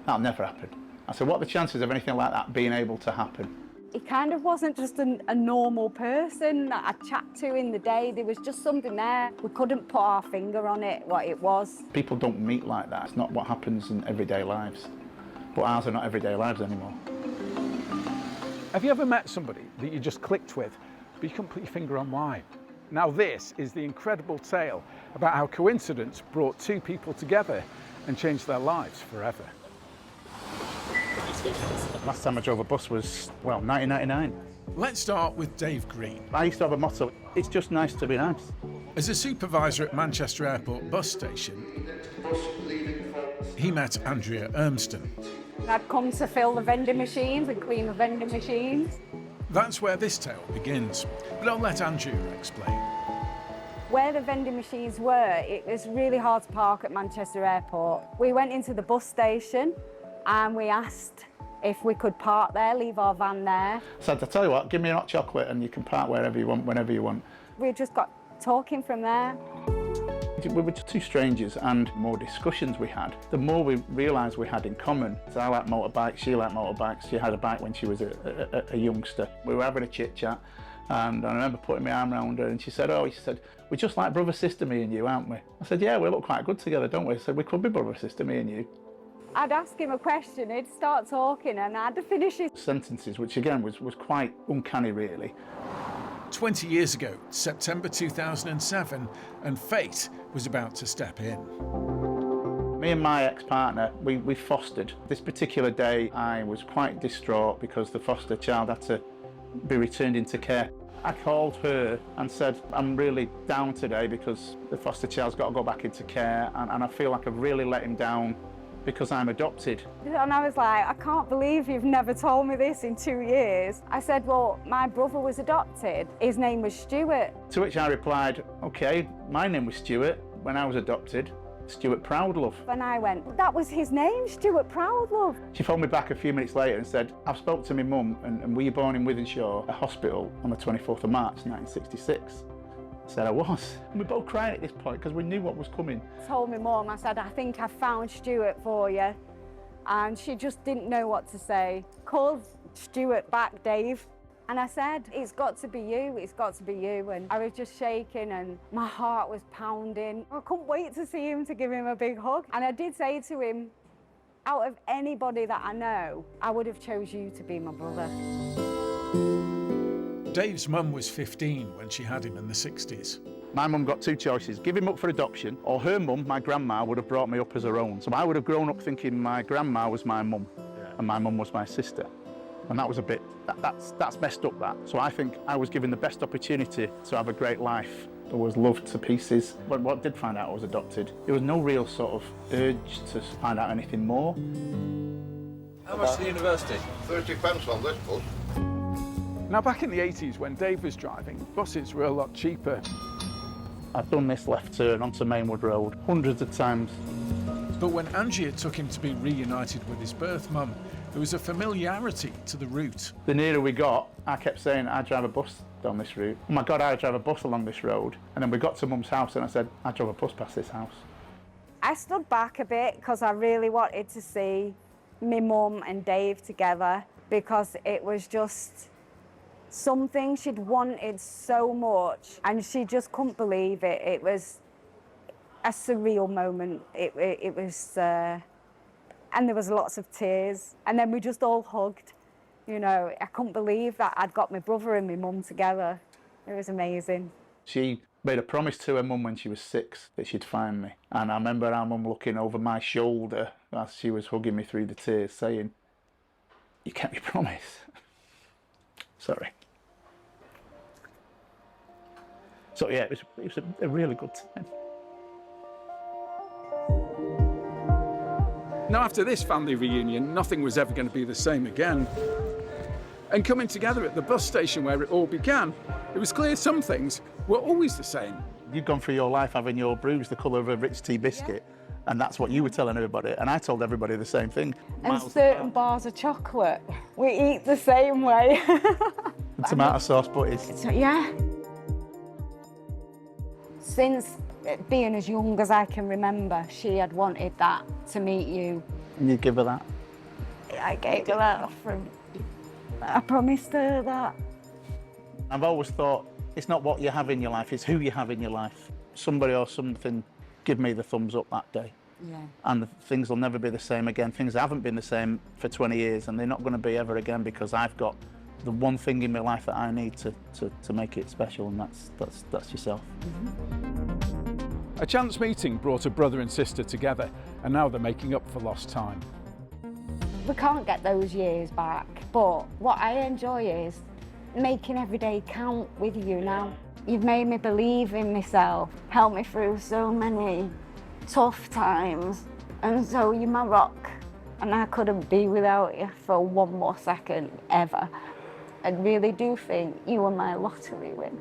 that'll never happen. I said, what are the chances of anything like that being able to happen? He kind of wasn't just a normal person that I'd chat to in the day. There was just something there. We couldn't put our finger on it, what it was. People don't meet like that. It's not what happens in everyday lives. But ours are not everyday lives anymore. Have you ever met somebody that you just clicked with, but you couldn't put your finger on why? Now this is the incredible tale about how coincidence brought two people together and changed their lives forever. Last time I drove a bus was, well, 1999. Let's start with Dave Green. I used to have a motto, it's just nice to be nice. As a supervisor at Manchester Airport bus station, he met Andrea Urmston. I'd come to fill the vending machines and clean the vending machines. That's where this tale begins, but I'll let Andrea explain. Where the vending machines were, it was really hard to park at Manchester Airport. We went into the bus station and we asked if we could park there, leave our van there. So I tell you what, give me a hot chocolate and you can park wherever you want, whenever you want. We just got talking from there. We were just two strangers, and the more discussions we had, the more we realised we had in common. So I like motorbikes, she liked motorbikes. She had a bike when she was a youngster. We were having a chit chat, and I remember putting my arm around her and she said, we're just like brother, sister, me and you, aren't we? I said, yeah, we look quite good together, don't we? I said, we could be brother, sister, me and you. I'd ask him a question, he'd start talking and I'd finish his sentences, which again was quite uncanny really. 20 years ago, September 2007, and fate was about to step in. Me and my ex-partner, we fostered. This particular day I was quite distraught because the foster child had to be returned into care. I called her and said, I'm really down today because the foster child's got to go back into care, and I feel like I've really let him down because I'm adopted. And I was like, I can't believe you've never told me this in 2 years. I said, well, my brother was adopted. His name was Stuart. To which I replied, okay, my name was Stuart when I was adopted, Stuart Proudlove. And I went, that was his name, Stuart Proudlove. She phoned me back a few minutes later and said, I've spoke to my mum and were you born in Wythenshawe, a hospital, on the 24th of March 1966? I said I was. And we were both crying at this point because we knew what was coming. I told my mum, I said, I think I found Stuart for you. And she just didn't know what to say. Called Stuart back, Dave. And I said, it's got to be you, it's got to be you. And I was just shaking and my heart was pounding. I couldn't wait to see him, to give him a big hug. And I did say to him, out of anybody that I know, I would have chose you to be my brother. Dave's mum was 15 when she had him in the 60s. My mum got two choices, give him up for adoption, or her mum, my grandma, would have brought me up as her own. So I would have grown up thinking my grandma was my mum, and my mum was my sister. And that was a bit, that's messed up, that. So I think I was given the best opportunity to have a great life. I was loved to pieces. But what I did find out I was adopted, there was no real sort of urge to find out anything more. How much is the university? £30 on this bus. Now back in the 80s when Dave was driving, buses were a lot cheaper. I've done this left turn onto Mainwood Road hundreds of times. But when Andrea took him to be reunited with his birth mum, there was a familiarity to the route. The nearer we got, I kept saying, I drive a bus down this route. Oh my God, I drive a bus along this road. And then we got to Mum's house and I said, I drove a bus past this house. I stood back a bit because I really wanted to see my mum and Dave together because it was just something she'd wanted so much and she just couldn't believe it. It was a surreal moment. It was, and there was lots of tears. And then we just all hugged. You know, I couldn't believe that I'd got my brother and my mum together. It was amazing. She made a promise to her mum when she was 6 that she'd find me. And I remember our mum looking over my shoulder as she was hugging me through the tears saying, you kept your promise. Sorry. So yeah, it was a really good time. Now after this family reunion, nothing was ever going to be the same again. And coming together at the bus station where it all began, it was clear some things were always the same. You've gone through your life having your bruise the colour of a rich tea biscuit, and that's what you were telling everybody, and I told everybody the same thing. And certain bars of chocolate, we eat the same way. The tomato sauce butties. So, yeah. Since being as young as I can remember, she had wanted that, to meet you. And you give her that. I gave her that from. I promised her that. I've always thought it's not what you have in your life, it's who you have in your life. Somebody or something give me the thumbs up that day. Yeah. And things will never be the same again. Things haven't been the same for 20 years and they're not going to be ever again because I've got the one thing in my life that I need to make it special, and that's yourself. A chance meeting brought a brother and sister together, and now they're making up for lost time. We can't get those years back, but what I enjoy is making every day count with you now. You've made me believe in myself, helped me through so many tough times, and so you're my rock, and I couldn't be without you for one more second ever. I really do think you were my lottery win.